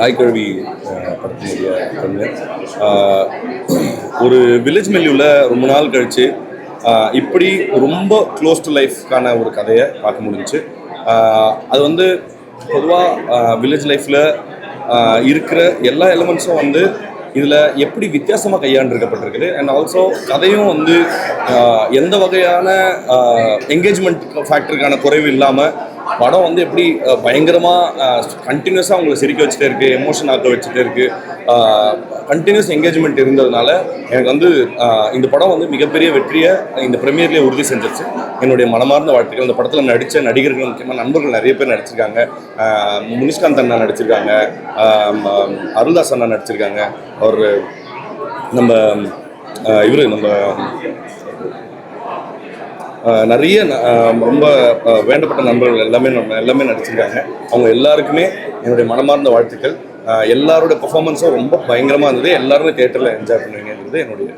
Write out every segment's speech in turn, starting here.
தாய்க்கழுவி படத்தினுடைய premiere. ஒரு village மெல்யூவில் ரொம்ப நாள் கழித்து இப்படி ரொம்ப க்ளோஸ் டு லைஃப்கான ஒரு கதையை பார்க்க முடிஞ்சுச்சு. அது வந்து பொதுவாக வில்லேஜ் லைஃப்பில் இருக்கிற எல்லா எலிமெண்ட்ஸும் வந்து இதில் எப்படி வித்தியாசமாக கையாண்டிருக்கப்பட்டிருக்குது. அண்ட் ஆல்சோ கதையும் வந்து எந்த வகையான என்கேஜ்மெண்ட் ஃபேக்டருக்கான குறைவு இல்லாமல் படம் வந்து எப்படி பயங்கரமாக கண்டினியூஸாக அவங்களை சிரிக்க வச்சுட்டே இருக்குது, எமோஷன் ஆக்க வச்சுட்டே இருக்குது, கண்டினியூஸ் என்கேஜ்மெண்ட் இருந்ததுனால எனக்கு வந்து இந்த படம் வந்து மிகப்பெரிய வெற்றியை இந்த ப்ரீமியர்லேயே உறுதி செஞ்சிருச்சு. என்னுடைய மனமார்ந்த வாழ்த்துக்கள். இந்த படத்தில் நடித்த நடிகர்கள், முக்கியமாக நண்பர்கள் நிறைய பேர் நடிச்சிருக்காங்க. முனிஷ்காந்த் அண்ணா நடிச்சிருக்காங்க, அருள்தாஸ் அண்ணா நடிச்சிருக்காங்க. அவர் நம்ம நிறைய ரொம்ப வேண்டப்பட்ட நண்பர்கள் எல்லாமே நடிச்சிருக்காங்க. அவங்க எல்லாருக்குமே என்னுடைய மனமார்ந்த வாழ்த்துக்கள். எல்லாரோட பெர்ஃபார்மன்ஸும் ரொம்ப பயங்கரமாக இருந்தது. எல்லாருமே தியேட்டரில் என்ஜாய் பண்ணுவீங்கிறது என்னுடைய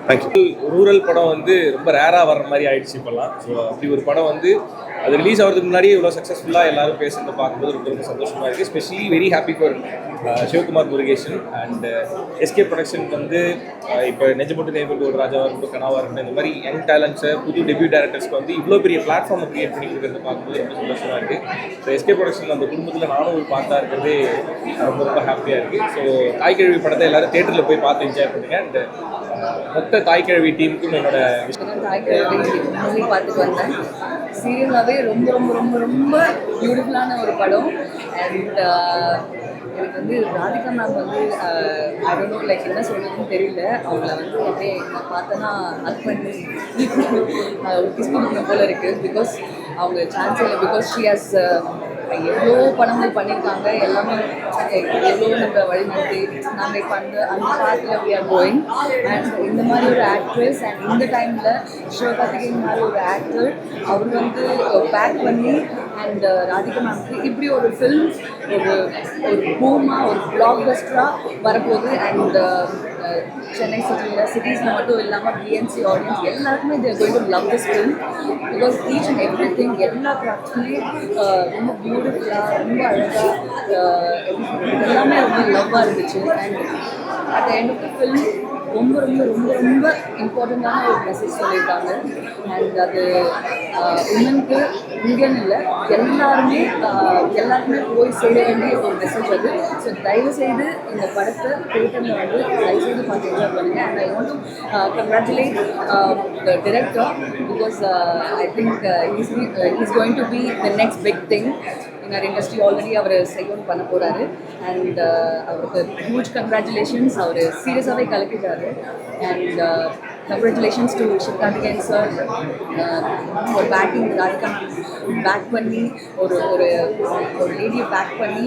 தேங்க்யூ. ரூரல் படம் வந்து ரொம்ப ரேராக வர்ற மாதிரி ஆயிடுச்சு இப்போல்லாம். ஸோ அப்படி ஒரு படம் வந்து அது ரிலீஸ் ஆகிறதுக்கு முன்னாடியே இவ்வளோ சக்ஸஸ்ஃபுல்லாக எல்லாரும் பேசுகிறத பார்க்கும்போது ரொம்ப ரொம்ப சந்தோஷமாக இருக்குது. Specially very happy for Sivakumar Murugesan and SK production வந்து இப்போ நெஞ்சப்பட்டு நேபர் ஒரு ராஜாவாக இருக்கட்டும், கனாவாக இருக்கட்டும், இந்த மாதிரி யங் டேலண்ட்ஸை புது டெபியூ டேரக்டர்ஸ்க்கு வந்து இவ்வளோ பெரிய பிளாட்ஃபார்மை க்ரியேட் பண்ணி கொடுக்குறத பார்க்கும்போது ரொம்ப சந்தோஷமாக இருக்குது. ஸோ எஸ்கே ப்ரொடக்ஷன் அந்த குடும்பத்தில் நானும் ஒரு பார்த்தா இருக்கிறதே ரொம்ப ரொம்ப ஹாப்பியாக இருக்குது. ஸோ தாய்க்கிழவி படத்தை எல்லோரும் தேட்டரில் போய் பார்த்து என்ஜாய் பண்ணுங்கள். அண்ட் மொத்த தாய்க்கிழவி டீமுக்கும் என்னோட தாய்க்கிழவி மூவி பார்த்துட்டு வந்தேன். சீரியஸாகவே ரொம்ப ரொம்ப ரொம்ப ரொம்ப பியூட்டிஃபுல்லான ஒரு படம். அண்ட் எனக்கு வந்து ராதிகா மேம் வந்து ஐடோன்ட் நோ லைக் என்ன சொல்கிறதுன்னு தெரியல. அவங்கள வந்து அப்படியே நான் பார்த்தேன்னா அது பண்ணி கிஸ் பண்ணிக்கணும் போல இருக்குது. பிகாஸ் அவங்க சான்ஸ் இல்லை. பிகாஸ் ஷி ஹாஸ் எவ்வளோ படங்கள் பண்ணியிருக்காங்க. எல்லாமே எவ்வளோ நம்ம வழிநடத்தி நாங்கள் இப்போ அந்த பாட்டில் வி ஆர் கோயிங். அண்ட் இந்த மாதிரி ஒரு ஆக்ட்ரஸ் அண்ட் இந்த டைமில் சிவகார்த்திகேயன் மாதிரி ஒரு ஆக்டர் அவர் வந்து பேக் பண்ணி அண்ட் ராதிகா மேம்க்கு இப்படி ஒரு ஃபில்ம் ஒரு பூமாக ஒரு பிளாக் பஸ்டராக வரப்போகுது. அண்ட் சென்னை சிட்டிஸில் மட்டும் இல்லாமல் பிஎன்சி ஆடியன்ஸ் எல்லாருக்குமே they are going to love this film because each and everything எல்லா கிராஃப்ட்ஸுமே ரொம்ப பியூட்டிஃபுல்லாக ரொம்ப அழகாக எல்லாமே ரொம்ப லவ்வாக இருந்துச்சு. And at the end of the film ரொம்ப ரொம்ப ரொம்ப ரொம்ப இம்பார்ட்டண்ட்டான ஒரு மெசேஜ் சொல்லியிருக்காங்க. அண்ட் அது உமனுக்கு இங்கேன்னு இல்லை எல்லாருமே போய் சேர வேண்டிய ஒரு மெசேஜ் அது. ஸோ தயவுசெய்து இந்த படத்தை தேட்டரில் வந்து தயவுசெய்து பார்த்து என்ஜாய் பண்ணுங்கள். And I want to congratulate the director because I think is going to be the next big thing in our industry. Already அவர் செய்யணும் பண்ண போகிறாரு. அண்ட் அவருக்கு ஹியூஜ் கங்க்ராச்சுலேஷன்ஸ். அவர் சீரியஸாகவே கலக்கிட்டாரு. And congratulations to Sivakarthikeyan sir. ஒரு பேக்கிங் ராதிகா பேக் பண்ணி ஒரு ஒரு ஒரு லேடியை பேக் பண்ணி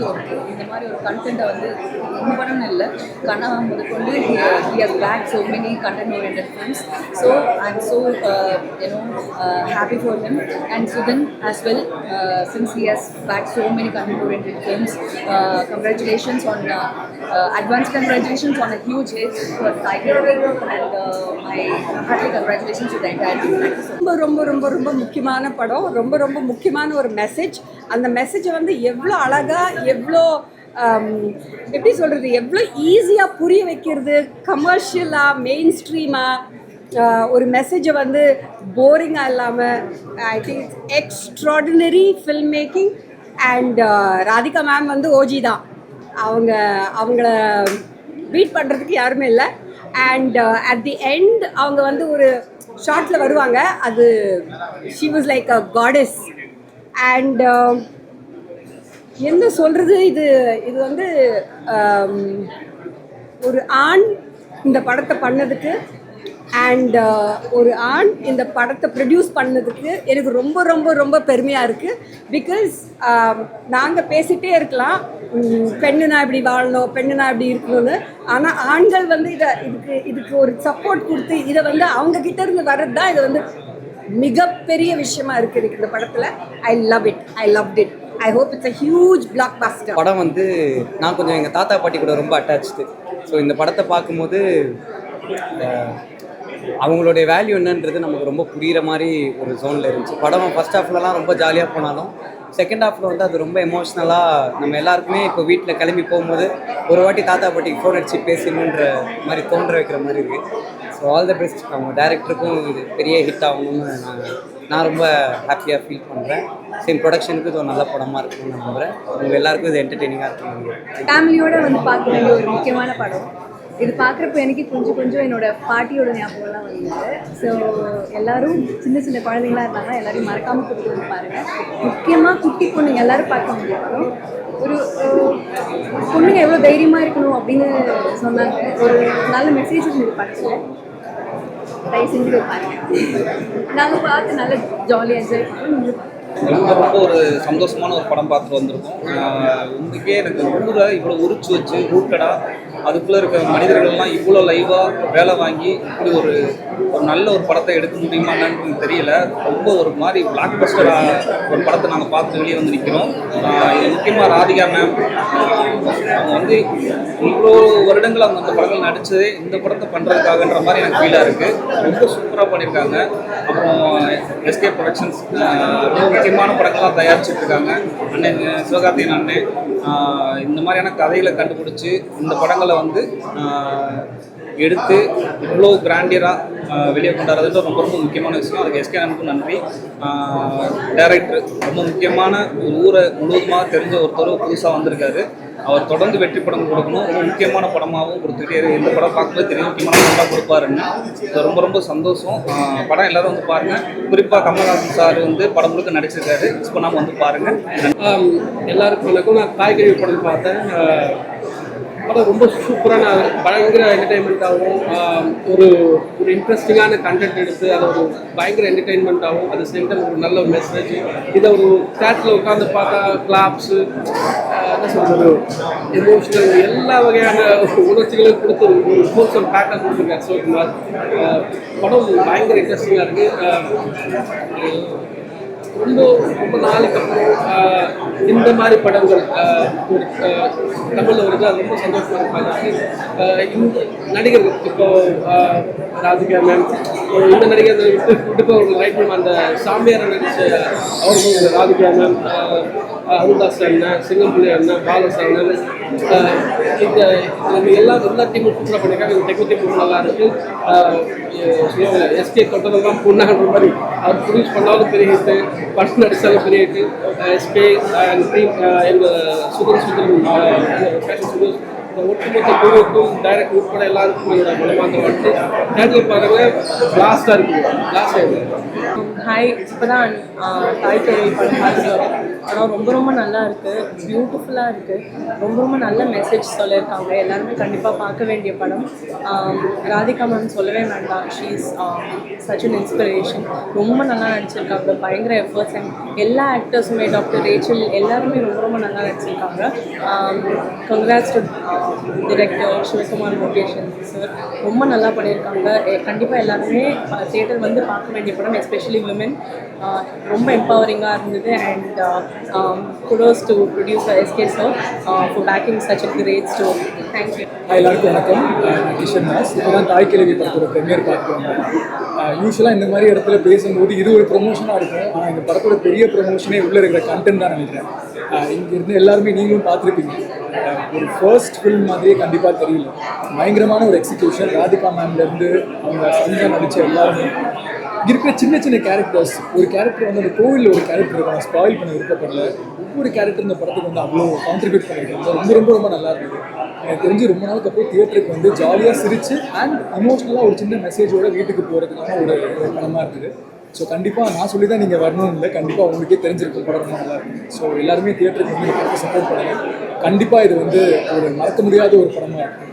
இந்த மாதிரி ஒரு கண்டென்ட்டை வந்து இந்த படம்னு இல்லை கண்ணா முதற்கொண்டு he has backed so many content oriented films. So I'm so happy for him and Sudhan as well, since he has backed so many content oriented films. Congratulations on advance congratulations on a huge hit for Tiger and my hearty congratulations to the entire team. ரொம்ப ரொம்ப ரொம்ப முக்கியமான படம். ரொம்ப ரொம்ப முக்கியமான ஒரு message. அந்த மெசேஜை வந்து எவ்வளோ அழகாக எவ்வளோ எப்படி சொல்கிறது எவ்வளோ ஈஸியாக புரிய வைக்கிறது, கமர்ஷியலாக மெயின் ஸ்ட்ரீமாக ஒரு மெசேஜை வந்து போரிங்காக இல்லாமல் I think extraordinary film making. And Radhika ma'am வந்து ஓஜி தான். அவங்கள பீட் பண்ணுறதுக்கு யாருமே இல்லை. அண்ட் அட் தி எண்ட் அவங்க வந்து ஒரு ஷார்ட்டில் வருவாங்க. அது she was like a goddess. And என்ன சொல்கிறது, இது வந்து ஒரு ஆண் இந்த படத்தை பண்ணதுக்கு அண்ட் ஒரு ஆண் இந்த படத்தை ப்ரொடியூஸ் பண்ணதுக்கு எனக்கு ரொம்ப ரொம்ப ரொம்ப பெருமையாக இருக்குது. பிகாஸ் நாங்கள் பேசிகிட்டே இருக்கலாம் பெண்ணுனா இப்படி வாழணும், பெண்ணுனா இப்படி இருக்கணும்னு. ஆனால் ஆண்கள் வந்து இதுக்கு ஒரு சப்போர்ட் கொடுத்து இதை வந்து அவங்கக்கிட்ட இருந்து வர்றது தான் இது வந்து மிகப்பெரிய விஷயமா இருக்குது எனக்கு இந்த படத்தில். ஐ loved it. I hope it's a huge black Bastar. படம் வந்து நான் கொஞ்சம் எங்கள் தாத்தா பாட்டி கூட ரொம்ப அட்டாச்சு. ஸோ இந்த படத்தை பார்க்கும்போது அவங்களுடைய வேல்யூ என்னன்றது நமக்கு ரொம்ப புரிகிற மாதிரி ஒரு ஜோனில் இருந்துச்சு. படம் ஃபர்ஸ்ட் ஹாஃப்லலாம் ரொம்ப ஜாலியாக போனாலும் செகண்ட் ஹாஃபில் வந்து அது ரொம்ப எமோஷ்னலாக நம்ம எல்லாருக்குமே இப்போ வீட்டில் கிளம்பி போகும்போது ஒரு வாட்டி தாத்தா பாட்டிக்கு ஃபோன் அடிச்சு பேசணுன்ற மாதிரி தோன்ற வைக்கிற மாதிரி இருக்குது. So all the best. அவங்க டேரக்டருக்கும் இது பெரிய ஹிட் ஆகணும்னு நான் ரொம்ப ஹாப்பியாக ஃபீல் பண்ணுறேன். சேம் ப்ரொடக்ஷனுக்கு இது ஒரு நல்ல படமாக இருக்கும்னு நம்புகிறேன். உங்கள் எல்லாருக்கும் இது என்டர்டெய்னிங்காக இருக்கும்னு. ஃபேமிலியோட வந்து பார்க்க வேண்டிய ஒரு முக்கியமான படம். இது பார்க்குறப்ப எனக்கு கொஞ்சம் என்னோட பாட்டியோட ஞாபகம்லாம் வந்தது. ஸோ எல்லாரும் சின்ன சின்ன குழந்தைங்களா இருந்தாங்கன்னா எல்லாரையும் மறக்காமல் கூட்டிட்டு வந்து பாருங்கள். முக்கியமாக குட்டி பொண்ணுங்க எல்லாரும் பார்க்க வேண்டிய படம். ஒரு பொண்ணுங்க எவ்வளோ தைரியமாக இருக்கணும் அப்படின்னு சொன்னாங்க. ஒரு நல்ல மெசேஜ் இருந்தது படத்தில். தயவு செஞ்சு போய் பாருங்கள். நாங்கள் பார்த்து நல்லா ஜாலியாக என்ஜாய் பண்ணோம். ரொம்ப ஒரு சந்தோஷமான ஒரு படம் பார்த்துட்டு வந்திருக்கோம். உங்களுக்கே எனக்கு ஊரை இவ்வளோ உரிச்சு வச்சு ரூட்டடாக அதுக்குள்ளே இருக்க மனிதர்கள்லாம் இவ்வளோ லைவாக வேலை வாங்கி இப்படி ஒரு நல்ல ஒரு படத்தை எடுக்க முடியுமான்னு தெரியல. ரொம்ப ஒரு மாதிரி பிளாக் பஸ்டராக ஒரு படத்தை நாங்கள் பார்த்து வெளியே வந்து நிற்கிறோம். இது முக்கியமாக ராதிகா மேம் அவங்க வந்து இவ்வளோ வருடங்கள் அவங்க அந்த படங்கள் நடிச்சதே இந்த படத்தை பண்ணுறதுக்காகன்ற மாதிரி எனக்கு ஃபீலாக இருக்குது. ரொம்ப சூப்பராக பண்ணியிருக்காங்க. அப்புறம் எஸ்கே ப்ரொடக்ஷன்ஸ் ரொம்ப முக்கியமான படங்கள்லாம் தயாரிச்சுட்டு இருக்காங்க. அண்ணன் சிவகார்த்திகேயன் அண்ணன் இந்த மாதிரியான கதைகளை கண்டுபிடிச்சி இந்த படங்களை வந்து எடுத்து இவ்வளோ கிராண்டியராக வெளியே கொண்டாடுறது ரொம்ப ரொம்ப முக்கியமான விஷயம். அதுக்கு எஸ்கே அண்ணனுக்கும் நன்றி. டைரக்டர் ரொம்ப முக்கியமான ஒரு ஊரை முழுவதுமாக தெரிஞ்ச ஒருத்தர் புதுசாக வந்திருக்காரு. அவர் தொடர்ந்து வெற்றி படம் கொடுக்கணும். ரொம்ப முக்கியமான படமாகவும் கொடுத்துட்டே இந்த படம் பார்க்கும்போது தெரியும் முக்கியமான படமாக கொடுப்பாருன்னு. ரொம்ப ரொம்ப சந்தோஷம். படம் எல்லோரும் வந்து பாருங்கள். குறிப்பாக கமல்ஹாசன் சார் வந்து படம் முழுக்க நடிச்சிருக்காரு. மிஸ் பண்ணாமல் வந்து பாருங்கள். எல்லாருக்கும் வணக்கம். நான் காய்கறி படம் பார்த்தேன். படம் ரொம்ப சூப்பரான பயங்கர என்டர்டெயின்மெண்ட்டாகவும் ஒரு இன்ட்ரெஸ்டிங்கான கண்டென்ட் எடுத்து அதை ஒரு பயங்கர என்டர்டெயின்மெண்ட்டாகவும் அது சேம் டைம் ஒரு நல்ல ஒரு மெசேஜ். இதை ஒரு தேட்டரில் உட்காந்து பார்த்தா கிளாப்ஸு என்ன சொல்கிறது எமோஷனல் எல்லா வகையான உணர்ச்சிகளையும் கொடுத்து ஒரு ஹோல்சம் பேக்காக கொடுத்துருக்காரு சிவகுமார். படம் பயங்கர இன்ட்ரெஸ்டிங்காக இருக்குது. ரொம்ப நாளைக்கு அப்புறம் இந்த மாதிரி படங்கள் தமிழில் வருது. அது ரொம்ப சந்தோஷமாக இருப்பாங்க. இந்த நடிகர்கள் இப்போ ராதிகா மேம் இந்த நடிகர் விட்டு அவர்கள் ரைட் மேம் அந்த சாமியாரை நடித்த அவர்கள் ராதிகா மேம், அருள்தாஸ் அண்ணன், சிங்கம்புலி அண்ணன், பாலஸ் அண்ணன் இந்த எல்லா டீமும் சூப்பராக பண்ணியிருக்காங்க. இந்த டெக்னிக்கல் ரொம்ப நல்லா இருக்குது. எஸ்கே தொட்டதெல்லாம் பொண்ணான்ற மாதிரி அவர் ப்ரொடியூஸ் பண்ணாலும் பெரிய ஹிட்டு, படம் நடித்தாலும் பெரிய ஹிட்டு. எஸ்கே அண்ட் டீம் எங்கள் சுதன் ஃபேஷன் சுதன் ஒட்டுமொத்த குழுவுக்கும் டைரக்ட் உட்பட எல்லாருக்கும் என்னோட மனமார்ந்த வாழ்த்து. தேட்டரில் பாருங்கள். லாஸ்ட்டாக இருக்குது. லாஸ்ட் ஆகிடுது. ஹாய், இப்போ தான் தாய்க்கரை படம் பார்த்துட்டு வரேன். ஆனால் ரொம்ப நல்லா இருக்குது. பியூட்டிஃபுல்லாக இருக்குது. ரொம்ப நல்ல மெசேஜ் சொல்லியிருக்காங்க. எல்லாருமே கண்டிப்பாக பார்க்க வேண்டிய படம். ராதிகா மேம் சொல்லவே வேண்டாம். She is such an inspiration. ரொம்ப நல்லா நடிச்சிருக்காங்க. பயங்கர எஃபர்ட்ஸ் அண்ட் எல்லா ஆக்டர்ஸுமே டாக்டர் ரேச்சல் எல்லாருமே ரொம்ப நல்லா நடிச்சிருக்காங்க. Congrats to director Sivakumar Murugesan sir. ரொம்ப நல்லா பண்ணியிருக்காங்க. கண்டிப்பாக எல்லாருமே தியேட்டர் வந்து பார்க்க வேண்டிய படம். Especially women. ரொம்ப எம்பவரிங்காக இருந்தது. And kudos to producer SK sir for backing such a great story. Thank you. எல்லாருக்கும் வணக்கம். நான் கிஷன் தாஸ். இப்போ தான் தாய்க்கிழவி படத்தோட ப்ரீமியர் பார்த்துக்கோங்க. யூஸ்வலாக இந்த மாதிரி இடத்துல பேசும்போது இது ஒரு ப்ரொமோஷனாக இருக்கும். ஆனால் இந்த படத்தோட பெரிய ப்ரொமோஷனே உள்ளே இருக்கிற கண்டென்ட் தான் நினைக்கிறேன். இங்கேருந்து எல்லாருமே நீங்களும் பார்த்துருப்பீங்க. ஒரு ஃபர்ஸ்ட் ஃபில்ம் மாதிரியே கண்டிப்பாக தெரியல. பயங்கரமான ஒரு எக்ஸிக்யூஷன். ராதிகா மேம்லேருந்து அவங்க சஞ்சா நடித்த எல்லாருமே இருக்கிற சின்ன சின்ன கேரக்டர்ஸ். ஒரு கேரக்டர் வந்து அந்த கோவிலில் ஒரு கேரக்டர் இருக்கும். நான் ஸ்பாயில் பண்ண விருப்பப்படல. ஒவ்வொரு கேரக்டர் இந்த படத்துக்கு வந்து அவ்வளோ கான்ட்ரிபியூட் பண்ணியிருக்காங்க. ரொம்ப நல்லா இருந்தது. எனக்கு தெரிஞ்சு ரொம்ப நாளுக்கு அப்புறம் தியேட்டருக்கு வந்து ஜாலியாக சிரித்து அண்ட் எமோஷ்னலாக ஒரு சின்ன மெசேஜோட வீட்டுக்கு போகிறதுக்கான ஒரு படமாக இருக்குது. ஸோ கண்டிப்பாக நான் சொல்லி தான் நீங்கள் வரணும்னு இல்லை. கண்டிப்பாக உங்களுக்கே தெரிஞ்சிருக்கும் படம் நல்லா இருக்கும். ஸோ எல்லாருமே தியேட்டருக்கு வந்து இந்த படத்தை சப்போர்ட் பண்ணுங்கள். கண்டிப்பாக இது வந்து ஒரு மறக்க முடியாத ஒரு படமாக இருக்கும்.